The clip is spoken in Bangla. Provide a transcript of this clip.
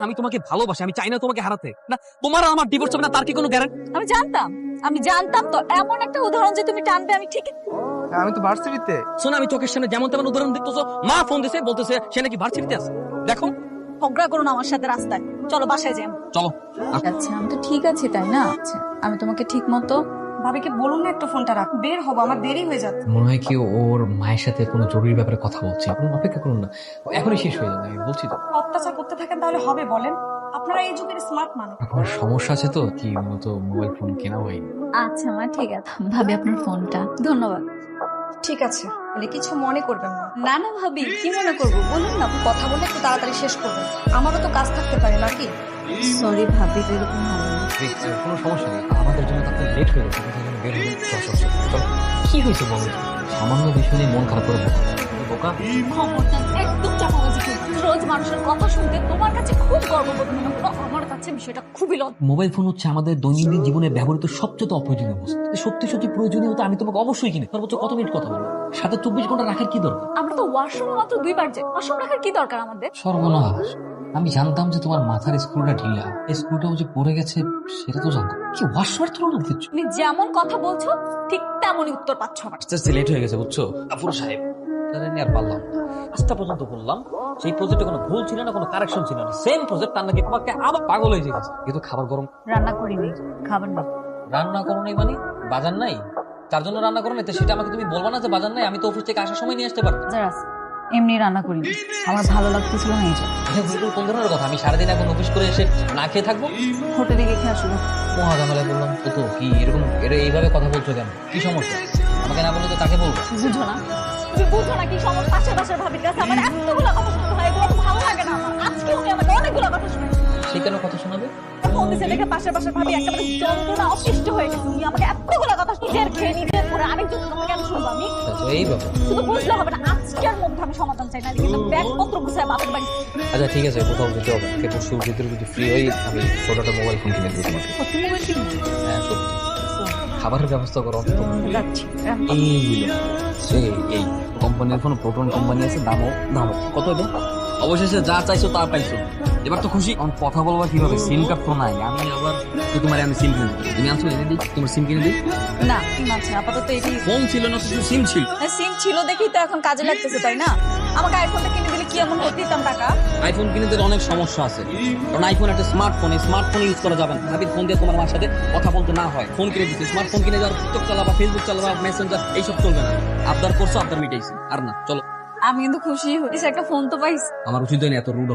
আমি তোমাকে ভালোবাসি, আমি চাই না তোমাকে হারাতে। না তোমার আর আমার ডিভোর্স হবে না তার কি কোনো গ্যারান্টি? আমি জানতাম তো এমন একটা উদাহরণ যে তুমি টানবে, আমি ঠিক। আমি তো ভার্সিটিতে। শোনো, আমি চোখের সামনে যেমন তেমন উদাহরণ দিতেছো। মা ফোন দিছে, বলতেছে সে নাকি ভার্সিটিতে আছে। দেখো, ঝগড়া করুন আমার সাথে রাস্তায়, চলো বাসায় যাই। চলো। আচ্ছা আমি তো ঠিক আছি তাই না? আচ্ছা আমি তোমাকে ঠিক মতো ভাবিকে বলুন না একটু ফোনটা রাখ, বের হবো, আমার দেরি হয়ে যাচ্ছে। মনে হয় কি ওর মায়ের সাথে কোনো জরুরি ব্যাপারে কথা বলছে। আপনি অপেক্ষা করুন না, এখনই শেষ হয়ে যাবে, আমি বলছি তো। অত্যাচার করতে থাকেন তাহলে হবে বলেন? আপনারা এই যুগের স্মার্ট মানুষ। আপনার সমস্যা আছে তো, কি মূলত মোবাইল ফোন কেনা হয়নি। আচ্ছা মা ঠিক আছে, ভাবি আপনার ফোনটা ধন্যবাদ। ঠিক আছে, বলে কিছু মনে করবেন না। না না ভাবি, কি মনে করবো বলুন না। কথা বলে একটু তাড়াতাড়ি শেষ করবেন, আমারও তো কাজ থাকতে পারে নাকি? সরি ভাবি, এরকম হবে না। কোনো সমস্যা নেই, আমাদের জন্য তাতে লেট হয়ে গেছে। কোথায় যেন বের হয়ে চল। কি হয়েছে বলো? সামান্য বিষয় নিয়ে মন খারাপ করে বোকা। খবরটা একদম চাপাবাজি করো। রোজ মানুষের কথা শুনতে তোমার কাছে খুব গর্ববোধ মনে হলো, আমার কাছে বিষয়টা খুবই মোবাইল ফোন হচ্ছে আমাদের দৈনন্দিন জীবনে ব্যবহৃত সবচেয়ে অপ্রয়োজনীয় বস্তু। সত্যি সত্যি প্রয়োজনীয় হতো আমি তোমাকে অবশ্যই কিনে সর্বোচ্চ কত মিনিট কথা বলবো, সাথে 24 ঘন্টা রাখার কি দরকার? আমরা তো ওয়াশরুমে মাত্র 2 বার যাই, ওয়াশরুম রাখার কি দরকার আমাদের? সর্বনাশ, আমি জানতাম যে তোমার মাথার স্ক্রুটা ঢিলা, এই স্ক্রুটাও যে পড়ে গেছে সেটা তো জানতাম। কি ওয়াশওয়ার থ্রো না দিচ্ছ? তুমি যেমন কথা বলছো ঠিক তেমনই উত্তর পাচ্ছ আমার। আস্তে লেট হয়ে গেছে বুঝছো আফুর সাহেব। তাহলে নিয়ে আর পারলাম না। আজটা পর্যন্ত বললাম সেই প্রজেক্টে কোনো ভুল ছিল না, কোনো কারেকশন ছিল না। সেম প্রজেক্ট তার নাকি তোমাকে আবার পাগল হয়ে গেছে। কিন্তু খাবার গরম। রান্না করিনি, খাবার না। রান্না করো নাই মানে? বাজার নাই তার জন্য রান্না করো নাই? তো সেটা আমাকে তুমি বলবা না যে বাজার নাই? আমি তো অফিস থেকে আসার সময় নিয়ে আসতে পারতাম। এমনি রান্না করিনি, আমার ভালো লাগতেছিল না এই জন্য। কোন ধরনের কথা? আমি সারাদিন এখন অফিস করে এসে না খেয়ে থাকবো? হোটেলে গিয়ে খেয়ে আসলো। মহা ঝামেলা বললাম তো কি এরকম এইভাবে কথা বলছো কেন? কি সমস্যা? আমাকে না বললে তো তাকে বলবো। বুঝো না, তুমি বুঝো না কি সমস্যা? পাশের বাসার ভাবির কাছে আমার এতগুলো কথা শুনতে হয়, এগুলো তো ভালো লাগে না আমার। আজকে উনি আমাকে অনেকগুলো কথা শুনেছে। সে কেন কথা শোনাবে? ফোন দিছে দেখে পাশের বাসার ভাবি একেবারে যন্ত্রণা অতিষ্ঠ হয়ে গেছে। উনি আমাকে এতগুলো কথা নিজের খেয়ে নিজের পরে আরেকজন কথা কেন শুনবো আমি? তো এই ব্যাপার। শুধু বুঝলে হবে না, আজকের মধ্যে আমি সমাধান চাই না। কিন্তু ব্যাগপত্র গুছায় বাপের বাড়ি। আচ্ছা ঠিক আছে, কোথাও যেতে হবে। পরশুর ভিতরে যদি ফ্রি হই আমি ছোটটা মোবাইল ফোন কিনে দেবো তোমাকে। সত্যি মোবাইল কিনবো? হ্যাঁ সত্যি। খাবারের ব্যবস্থা করো অন্তত। যাচ্ছি। এই কোম্পানির ফোন প্রোটন কোম্পানি আছে, দামও কত এটা? অবশেষে যা চাইছো তা পাইছো, এবার তো খুশি। এখন কথা বলবা কিভাবে? সিম কার্ড তো নাই। আমি আবার তো তোমার আমি সিম কিনে দিই। তুমি আনছো এনে দিই, তোমার সিম কিনে দিই। না সিম আছে আপাতত, এটি ফোন ছিল না, শুধু সিম ছিল। সিম ছিল দেখেই তো এখন কাজে লাগতেছে তাই না? আমাকে আইফোনটা কিনে দিলে কি এমন করতে দিতাম টাকা? আইফোন কিনে দিলে অনেক সমস্যা আছে, কারণ আইফোন একটা স্মার্টফোন, এই স্মার্টফোন ইউজ করা যাবে না। ভাবি ফোন দিয়ে তোমার মার সাথে কথা বলতে না হয়। ফোন কিনে দিচ্ছি, স্মার্টফোন কিনে যাওয়ার টিকটক চালাবা, ফেসবুক চালাবা, মেসেঞ্জার এইসব চলবে না। আবদার করছো, আবদার মিটাইছি। আর না, চলো। আমি কিন্তু খুশি হয়েছি, একটা ফোন তো পাইছি। আমার উচিত হয়নি এত রুড।